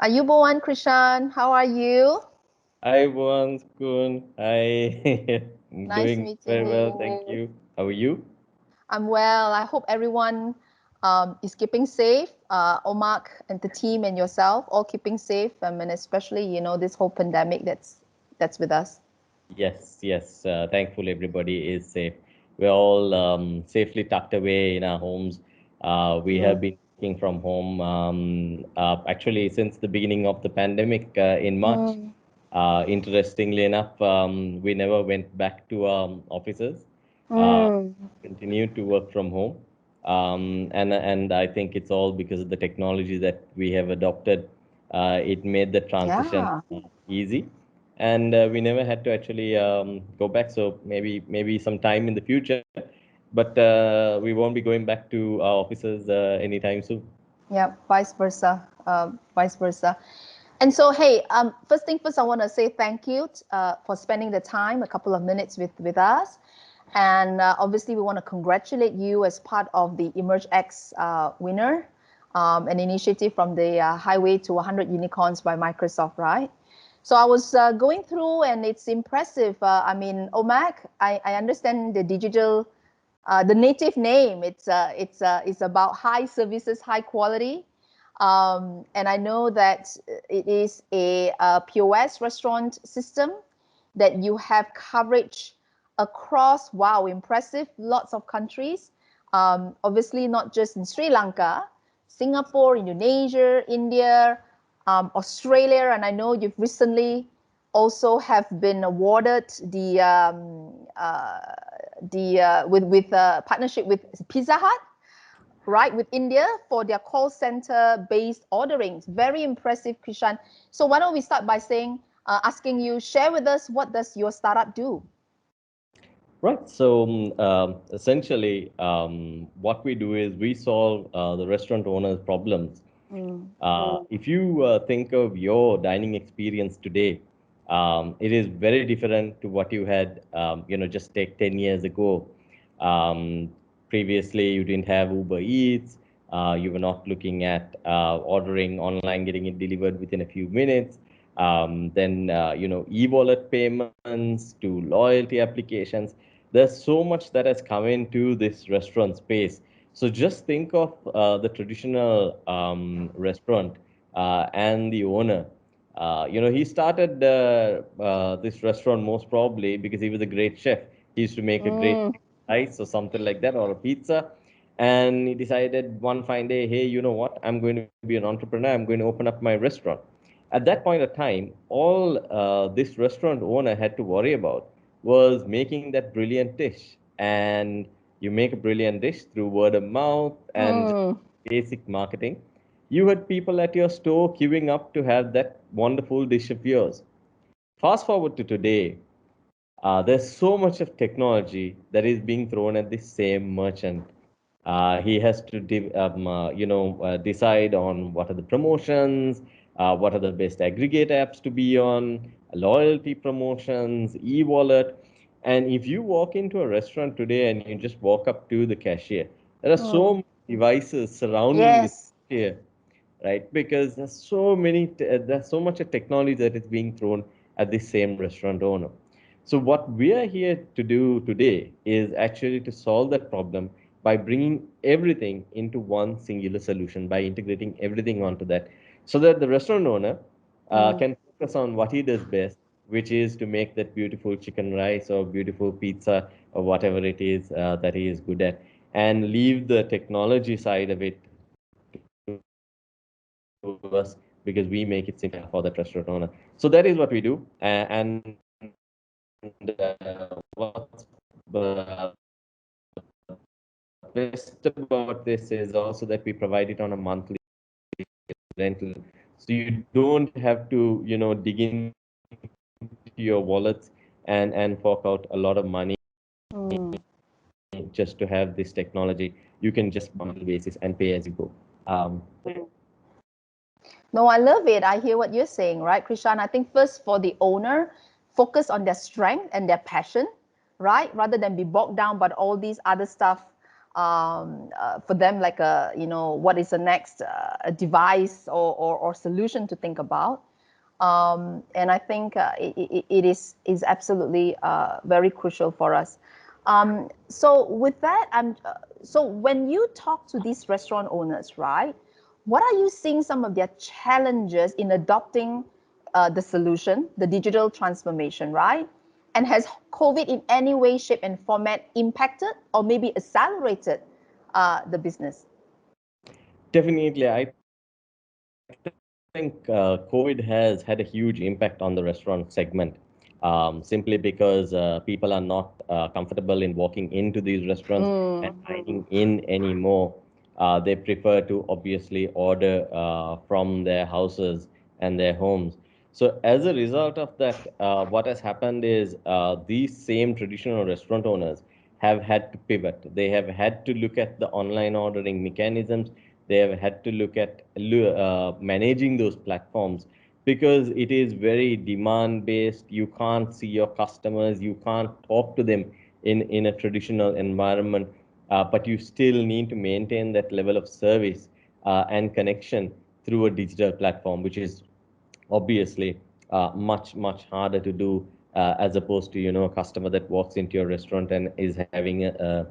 Ayubowan, Krishan, how are you? Hi, Sook Hoon. Hi. Nice Doing very meeting well, you. thank you. How are you? I'm well. I hope everyone is keeping safe. OMAK and the team and yourself all keeping safe, and especially this whole pandemic that's with us. Yes. Thankfully, everybody is safe. We're all safely tucked away in our homes. We have been working from home actually since the beginning of the pandemic in March. Interestingly enough, we never went back to offices. Uh, Continued to work from home. And I think it's all because of the technology that we have adopted. It made the transition Yeah. easy, and we never had to actually go back. So maybe some time in the future, but we won't be going back to our offices anytime soon. Yeah, vice versa. Vice versa. And so, hey, first thing first, I want to say thank you for spending the time, a couple of minutes with us. And obviously, we want to congratulate you as part of the EmergeX winner, an initiative from the Highway to 100 Unicorns by Microsoft, right? So I was going through, and it's impressive. I mean, OMAK, I understand the digital, the native name. It's about high services, high quality. And I know that it is a POS restaurant system that you have coverage across, wow, impressive, lots of countries. Obviously, not just in Sri Lanka, Singapore, Indonesia, India, Australia, and I know you've recently also have been awarded with partnership with Pizza Hut, right, with India for their call center based ordering. Very impressive, Krishan. So why don't we start by asking you, share with us, what does your startup do? Right. So essentially, what we do is we solve the restaurant owners' problems. If you think of your dining experience today, it is very different to what you had, just take 10 years ago. Um, Previously, you didn't have Uber Eats. You were not looking at ordering online, getting it delivered within a few minutes. Then, e-wallet payments to loyalty applications. There's so much that has come into this restaurant space. So just think of the traditional restaurant and the owner. He started this restaurant most probably because he was a great chef. He used to make a great rice or something like that, or a pizza. And he decided one fine day, hey, you know what? I'm going to be an entrepreneur. I'm going to open up my restaurant. At that point of time, all this restaurant owner had to worry about was making that brilliant dish. And you make a brilliant dish through word of mouth and basic marketing. You had people at your store queuing up to have that wonderful dish of yours. Fast forward to today, there's so much of technology that is being thrown at the same merchant. He has to decide on what are the promotions, what are the best aggregate apps to be on, loyalty promotions, e-wallet. And if you walk into a restaurant today and you just walk up to the cashier, there are so many devices surrounding the Yes. cashier, right? Because there's so much of technology that is being thrown at the same restaurant owner. So what we are here to do today is actually to solve that problem by bringing everything into one singular solution, by integrating everything onto that, so that the restaurant owner can focus on what he does best, which is to make that beautiful chicken rice or beautiful pizza or whatever it is that he is good at, and leave the technology side of it to us because we make it simple for that restaurant owner. So that is what we do. And what's best about this is also that we provide it on a monthly rental. So you don't have to, dig into your wallets and fork out a lot of money just to have this technology. You can just pay on a monthly basis and pay as you go. No, I love it. I hear what you're saying, right, Krishan? I think first for the owner, focus on their strength and their passion, right? Rather than be bogged down by all these other stuff for them, like what is the next device or solution to think about. And I think it is absolutely very crucial for us. So with that, so when you talk to these restaurant owners, right, what are you seeing some of their challenges in adopting the solution, the digital transformation, right? And has COVID in any way, shape, and format impacted or maybe accelerated the business? Definitely, I think COVID has had a huge impact on the restaurant segment, simply because people are not comfortable in walking into these restaurants and dining in anymore. They prefer to obviously order from their houses and their homes. So as a result of that, what has happened is these same traditional restaurant owners have had to pivot. They have had to look at the online ordering mechanisms. They have had to look at managing those platforms because it is very demand based. You can't see your customers, you can't talk to them in a traditional environment, but you still need to maintain that level of service and connection through a digital platform, which is obviously much harder to do as opposed to a customer that walks into your restaurant and is having a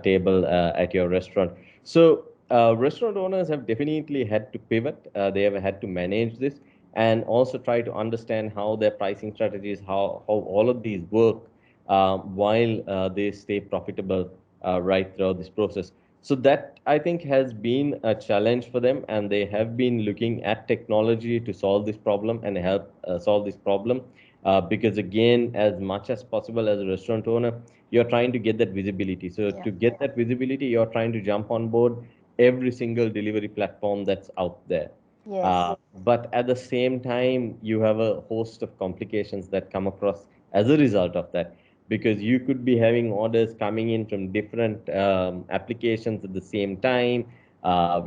table at your restaurant. So restaurant owners have definitely had to pivot. They have had to manage this and also try to understand how their pricing strategies, how all of these work while they stay profitable right throughout this process. So that I think has been a challenge for them, and they have been looking at technology to solve this problem and help solve this problem. Because again, as much as possible as a restaurant owner, you're trying to get that visibility. So to get that visibility, you're trying to jump on board every single delivery platform that's out there. Yes. But at the same time, you have a host of complications that come across as a result of that, because you could be having orders coming in from different applications at the same time.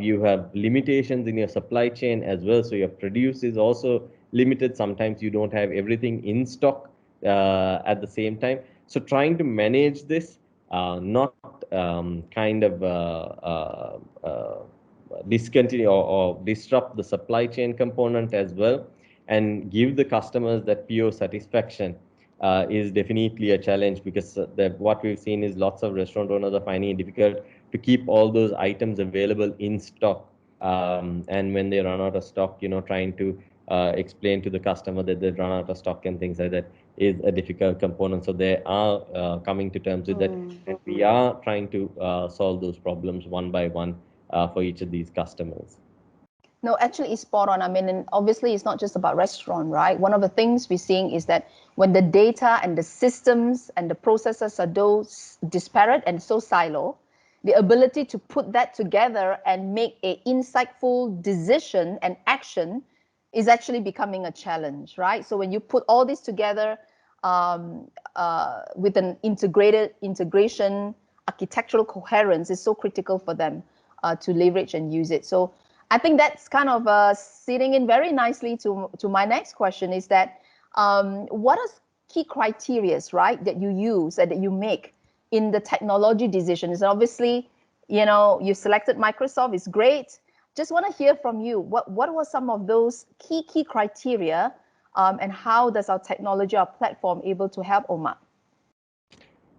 You have limitations in your supply chain as well. So your produce is also limited. Sometimes you don't have everything in stock at the same time. So trying to manage this, not kind of discontinue or disrupt the supply chain component as well, and give the customers that pure satisfaction is definitely a challenge, because what we've seen is lots of restaurant owners are finding it difficult to keep all those items available in stock. And when they run out of stock, trying to explain to the customer that they've run out of stock and things like that is a difficult component. So they are coming to terms with that, and we are trying to solve those problems one by one for each of these customers. No, actually, it's spot on. I mean, and obviously, it's not just about restaurant, right? One of the things we're seeing is that when the data and the systems and the processes are those disparate and so silo, the ability to put that together and make a insightful decision and action is actually becoming a challenge, right? So when you put all this together with an integration, architectural coherence is so critical for them to leverage and use it. So I think that's kind of sitting in very nicely to my next question is that what are key criterias, right, that you use and that you make in the technology decisions? Obviously, you selected Microsoft, is great. Just want to hear from you. What were some of those key criteria, and how does our technology, our platform, able to help OMAK?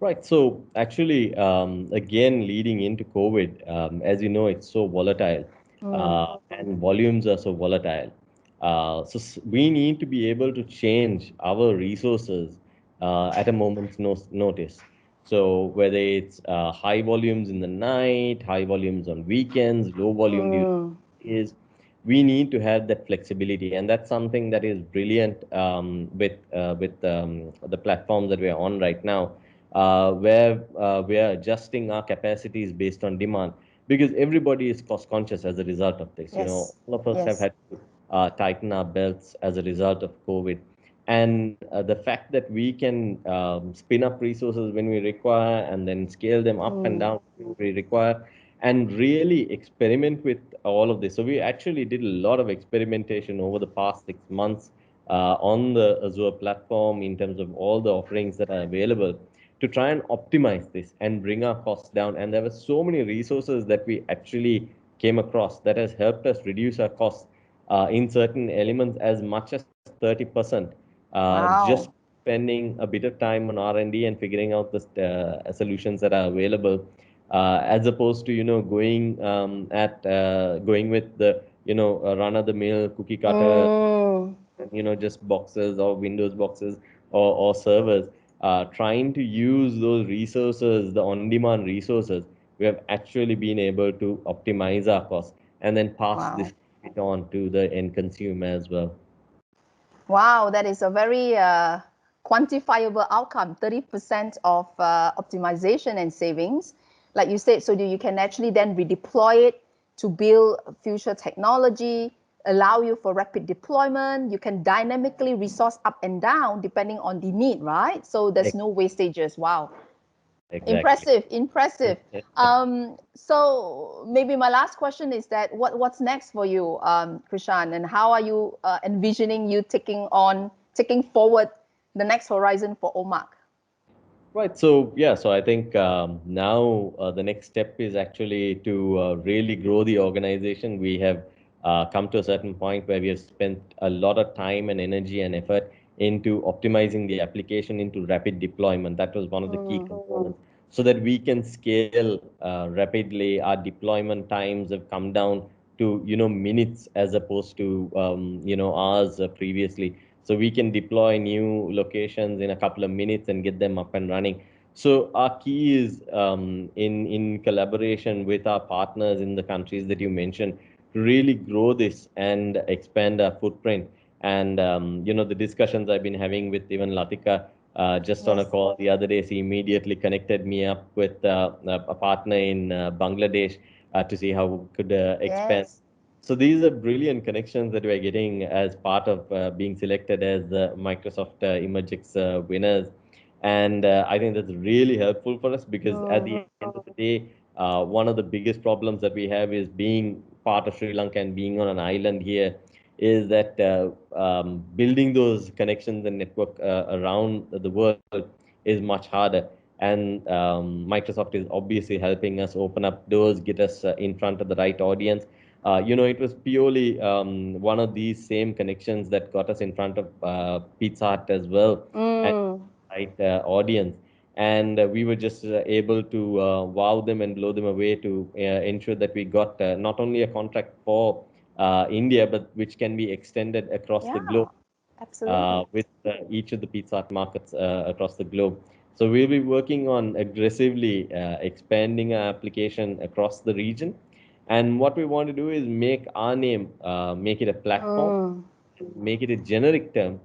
Right. So actually, again, leading into COVID, as you know, it's so volatile, and volumes are so volatile. So we need to be able to change our resources at a moment's notice. So whether it's high volumes in the night, high volumes on weekends, low volume during is, we need to have that flexibility, and that's something that is brilliant with the platforms that we are on right now, where we are adjusting our capacities based on demand, because everybody is cost conscious as a result of this. All of us have had to tighten our belts as a result of COVID. And the fact that we can spin up resources when we require and then scale them up and down when we require, and really experiment with all of this. So we actually did a lot of experimentation over the past 6 months on the Azure platform in terms of all the offerings that are available. to try and optimize this and bring our costs down. And there were so many resources that we actually came across that has helped us reduce our costs in certain elements as much as 30%, just Wow. spending a bit of time on R&D and figuring out the solutions that are available, as opposed to going with the run of the mill cookie cutter, Mm. just boxes or Windows boxes or servers. Trying to use those resources, the on-demand resources, we have actually been able to optimize our costs and then pass Wow. this it on to the end consumer as well. Wow, that is a very quantifiable outcome, 30% of optimization and savings. Like you said, so that you can actually then redeploy it to build future technology, allow you for rapid deployment. You can dynamically resource up and down depending on the need, right? So there's no wastages. Wow. Exactly. Impressive, impressive. So maybe my last question is that what's next for you, Krishan, and how are you envisioning you taking forward the next horizon for OMAK? Right. So yeah, so I think now the next step is actually to really grow the organization. We have come to a certain point where we have spent a lot of time and energy and effort into optimizing the application into rapid deployment. That was one of the key components, so that we can scale rapidly. Our deployment times have come down to minutes as opposed to hours previously. So we can deploy new locations in a couple of minutes and get them up and running. So our key is in collaboration with our partners in the countries that you mentioned to really grow this and expand our footprint. And the discussions I've been having with even Latika, just on a Yes. call the other day, she immediately connected me up with a partner in Bangladesh to see how we could expand. Yes. So these are brilliant connections that we're getting as part of being selected as the Microsoft EmergeX winners. And I think that's really helpful for us, because at the end of the day, one of the biggest problems that we have is being part of Sri Lanka and being on an island here, is that building those connections and network around the world is much harder. And Microsoft is obviously helping us open up doors, get us in front of the right audience. It was purely one of these same connections that got us in front of Pizza Hut as well, and Mm. right audience. And we were just able to wow them and blow them away to ensure that we got not only a contract for India, but which can be extended across the globe Yeah, absolutely. with each of the Pizza Hut markets across the globe. So we'll be working on aggressively expanding our application across the region. And what we want to do is make our name, make it a platform, Mm. make it a generic term.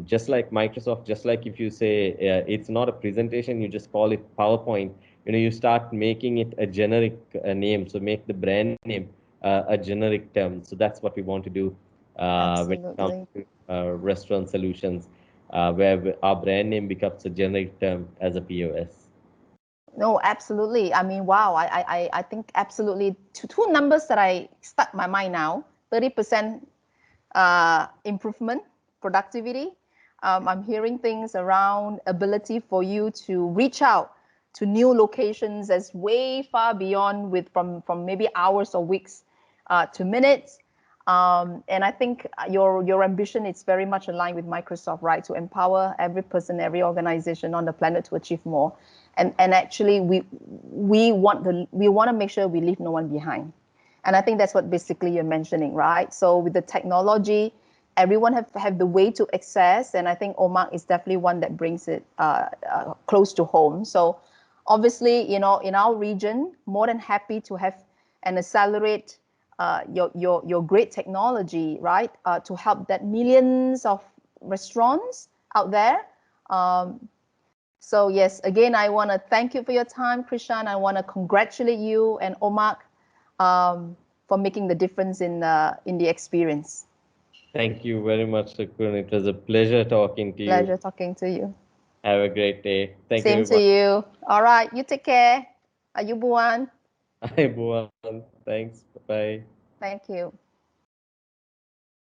Just like Microsoft, just like if you say it's not a presentation, you just call it PowerPoint. You start making it a generic name. So make the brand name a generic term. So that's what we want to do when it comes Absolutely. to restaurant solutions, where our brand name becomes a generic term as a POS. No, absolutely. I mean, wow. I think absolutely two numbers that I stuck my mind now. 30% improvement, productivity. I'm hearing things around ability for you to reach out to new locations as way far beyond with from maybe hours or weeks to minutes. And I think your ambition is very much aligned with Microsoft, right? To empower every person, every organization on the planet to achieve more. And actually, we want to make sure we leave no one behind. And I think that's what basically you're mentioning, right? So with the technology, everyone have the way to access, and I think OMAK is definitely one that brings it close to home. So obviously, in our region, more than happy to have and accelerate your great technology, right, to help that millions of restaurants out there. Um, so yes, again, I want to thank you for your time, Krishan. I want to congratulate you and OMAK for making the difference in the experience. Thank you very much, Sukun. It was a pleasure talking to you. Pleasure talking to you. Have a great day. Thank you Same very to much. you. All right, you take care. Are you Buan? Hi, everyone. Thanks. Bye. Thank you.